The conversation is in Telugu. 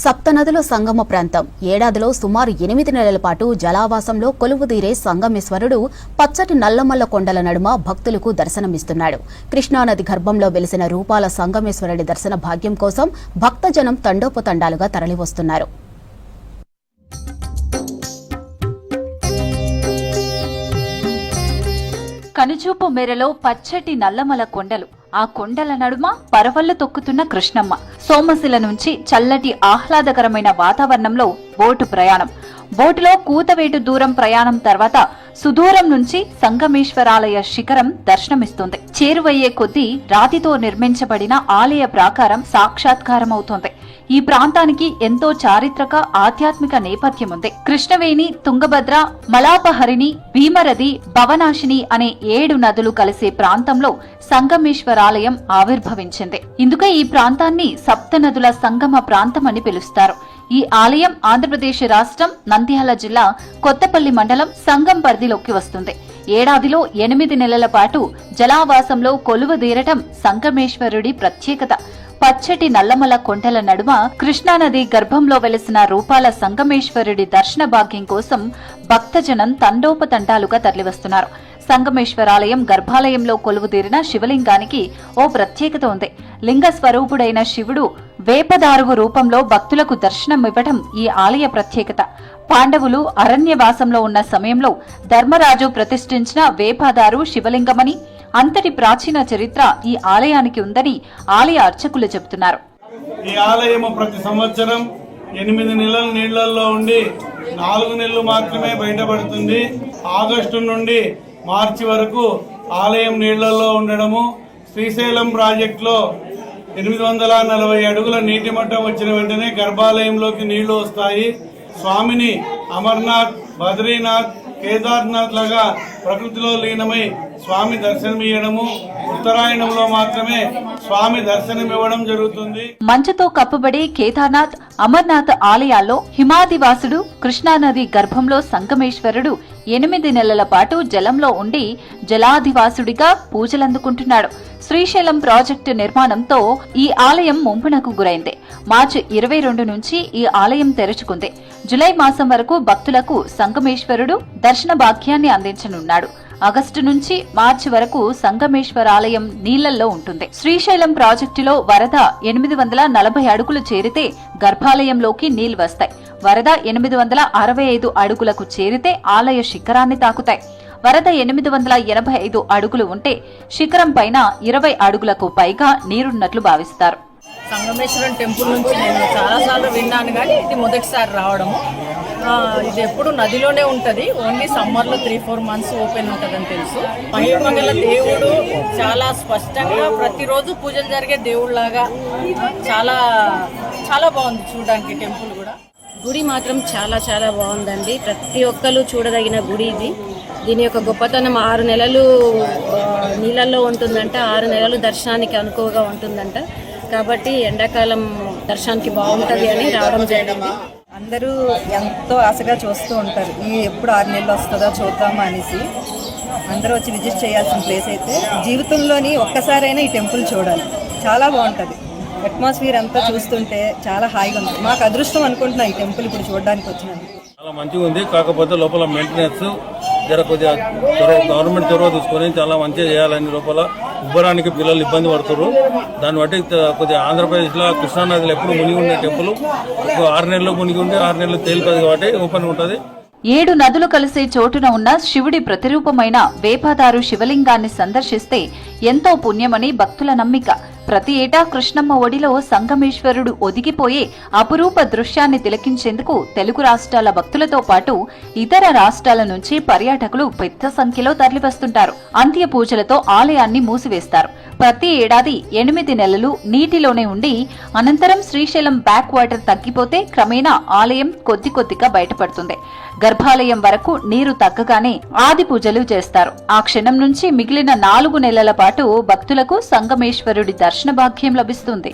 సప్తనదుల సంగమ ప్రాంతం ఏడాదిలో సుమారు 8 నెలల పాటు జలావాసంలో కొలువుదీరే సంగమేశ్వరుడు పచ్చటి నల్లమల్ల కొండల నడుమ భక్తులకు దర్శనమిస్తున్నాడు. కృష్ణానది గర్భంలో వెలిసిన రూపాల సంగమేశ్వరుడి దర్శన భాగ్యం కోసం భక్తజనం తండోపతండాలుగా తరలివస్తున్నారు. కనుచూపు మేరలో పచ్చటి నల్లమల కొండలు, ఆ కొండల నడుమ పరవళ్లు తొక్కుతున్న కృష్ణమ్మ. సోమశిల నుంచి చల్లటి ఆహ్లాదకరమైన వాతావరణంలో బోటు ప్రయాణం. బోటులో కూతవేటు దూరం ప్రయాణం తర్వాత సుదూరం నుంచి సంగమేశ్వరాలయ శిఖరం దర్శనమిస్తుంది. చేరువయ్యే కొద్దీ రాతితో నిర్మించబడిన ఆలయ ప్రాకారం సాక్షాత్కారమవుతోంది. ఈ ప్రాంతానికి ఎంతో చారిత్రక ఆధ్యాత్మిక నేపథ్యం ఉంది. కృష్ణవేణి, తుంగభద్ర, మలాపహరిణి, భీమరథి, భవనాశిని అనే 7 నదులు కలిసే ప్రాంతంలో సంగమేశ్వరాలయం ఆవిర్భవించింది. ఇందుకే ఈ ప్రాంతాన్ని సప్తనదుల సంగమ ప్రాంతం అని పిలుస్తారు. ఈ ఆలయం ఆంధ్రప్రదేశ్ రాష్ట్రం నంద్యాల జిల్లా కొత్తపల్లి మండలం సంగం పరిధిలోకి వస్తుంది. ఏడాదిలో 8 నెలల పాటు జలావాసంలో కొలువుదీరటం సంగమేశ్వరుడి ప్రత్యేకత. పచ్చటి నల్లమల కొండల నడుమ కృష్ణానది గర్భంలో వెలిసిన రూపాల సంగమేశ్వరుడి దర్శన భాగ్యం కోసం భక్తజనం తండోపతండాలుగా తరలివస్తున్నారు. సంగమేశ్వరాలయం గర్భాలయంలో కొలువుదీరిన శివలింగానికి ఓ ప్రత్యేకత ఉంది. లింగ స్వరూపుడైన శివుడు వేపదారువు రూపంలో భక్తులకు దర్శనమివ్వటం ఈ ఆలయ ప్రత్యేకత. పాండవులు అరణ్యవాసంలో ఉన్న సమయంలో ధర్మరాజు ప్రతిష్ఠించిన వేపదారు శివలింగమని, అంతటి ప్రాచీన చరిత్ర ఈ ఆలయానికి ఉందని ఆలయ అర్చకులు చెబుతున్నారు. ఈ ఆలయం ప్రతి సంవత్సరం 8 నెలల నీళ్లలో ఉండి 4 నెలలు మాత్రమే బయటపడుతుంది. ఆగస్టు నుండి మార్చి వరకు ఆలయం నీళ్లలో ఉండడము. శ్రీశైలం ప్రాజెక్టులో 840 అడుగుల నీటి మట్టం వచ్చిన వెంటనే గర్భాలయంలోకి నీళ్లు వస్తాయి. స్వామిని అమర్నాథ్, బద్రీనాథ్, కేదార్నాథ్ లాగా ప్రకృతిలో లీనమై స్వామి దర్శనమియ్యడము. ఉత్తరాయణంలో మాత్రమే స్వామి దర్శనమివ్వడం జరుగుతుంది. మంచుతో కప్పబడే కేదార్నాథ్, అమర్నాథ్ ఆలయాల్లో హిమాదివాసుడు కృష్ణానది గర్భంలో సంగమేశ్వరుడు 8 నెలల పాటు జలంలో ఉండి జలాదివాసుడిగా పూజలందుకుంటున్నాడు. శ్రీశైలం ప్రాజెక్టు నిర్మాణంతో ఈ ఆలయం ముంపునకు గురైంది. మార్చి 22 నుంచి ఈ ఆలయం తెరుచుకుంది. జులై మాసం వరకు భక్తులకు సంగమేశ్వరుడు దర్శన భాగ్యాన్ని అందించనున్నాడు. ఆగస్టు నుంచి మార్చి వరకు సంగమేశ్వరాలయం నీళ్లలో ఉంటుంది. శ్రీశైలం ప్రాజెక్టులో వరద 840 అడుగులు చేరితే గర్భాలయంలోకి నీళ్లు వస్తాయి. వరద 865 అడుగులకు చేరితే ఆలయ శిఖరాన్ని తాకుతాయి. వరద 885 అడుగులు ఉంటే శిఖరం పైన 20 అడుగులకు పైగా నీరున్నట్లు భావిస్తారు. సంగమేశ్వరం టెంపుల్ నుంచి నేను చాలాసార్లు విన్నాను, కానీ ఇది మొదటిసారి రావడము. ఇది ఎప్పుడు నదిలోనే ఉంటుంది. ఓన్లీ సమ్మర్లో 3-4 మంత్స్ ఓపెన్ ఉంటుందని తెలుసు. మహిమగల దేవుడు చాలా స్పష్టంగా ప్రతిరోజు పూజలు జరిగే దేవుళ్లాగా చాలా చాలా బాగుంది చూడడానికి టెంపుల్ కూడా. గుడి మాత్రం చాలా చాలా బాగుందండి. ప్రతి ఒక్కరు చూడదగిన గుడి ఇది. దీని యొక్క గొప్పతనం 6 నెలలు నీళ్ళల్లో ఉంటుందంట. 6 నెలలు దర్శనానికి అనుకువగా ఉంటుందంట. కాబట్టి ఎండాకాలం దర్శనానికి బాగుంటుంది అని రావడం జరిగింది. అందరూ ఎంతో ఆశగా చూస్తూ ఉంటారు. ఎప్పుడు 6 నెలలు వస్తుందో చూద్దామా అనేసి అందరూ వచ్చి విజిట్ చేయాల్సిన ప్లేస్ అయితే జీవితంలోని ఒక్కసారైనా ఈ టెంపుల్ చూడాలి. చాలా బాగుంటుంది. అట్మాస్ఫియర్ అంతా చూస్తుంటే చాలా హాయిగా ఉంది. మాకు అదృష్టం అనుకుంటున్నా ఈ టెంపుల్ ఇప్పుడు చూడడానికి వచ్చినందుకు. చాలా మంచిగా ఉంది. కాకపోతే లోపల మెయింటెనెన్స్ జర కొద్దిగా గవర్నమెంట్ చొరవ తీసుకొని చాలా మంచిగా చేయాలని. లోపల ఉబ్బరానికి పిల్లలు ఇబ్బంది పడుతున్నారు. దాన్ని బట్టి కొద్దిగా ఆంధ్రప్రదేశ్లో కృష్ణానదిలో ఎప్పుడు మునిగి ఉండే టెంపుల్ 6 నెలలు మునిగి ఉండి 6 నెలలు తేలికది కాబట్టి ఓపెన్ ఉంటుంది. 7 నదులు కలిసే చోటున ఉన్న శివుడి ప్రతిరూపమైన వేపదారు శివలింగాన్ని సందర్శిస్తే ఎంతో పుణ్యమని భక్తుల నమ్మిక. ప్రతి ఏటా కృష్ణమ్మ ఒడిలో సంగమేశ్వరుడు ఒదిగిపోయే అపురూప దృశ్యాన్ని తిలకించేందుకు తెలుగు రాష్ట్రాల భక్తులతో పాటు ఇతర రాష్ట్రాల నుంచి పర్యాటకులు పెద్ద సంఖ్యలో తరలివస్తుంటారు. అంత్య పూజలతో ఆలయాన్ని మూసివేస్తారు. ప్రతి ఏడాది 8 నెలలు నీటిలోనే ఉండి అనంతరం శ్రీశైలం బ్యాక్ వాటర్ తగ్గిపోతే క్రమేణా ఆలయం కొద్ది కొద్దిగా బయటపడుతుంది. గర్భాలయం వరకు నీరు తగ్గగానే ఆది పూజలు చేస్తారు. ఆ క్షణం నుంచి మిగిలిన 4 నెలల పాటు భక్తులకు సంగమేశ్వరుడి దర్శన భాగ్యం లభిస్తుంది.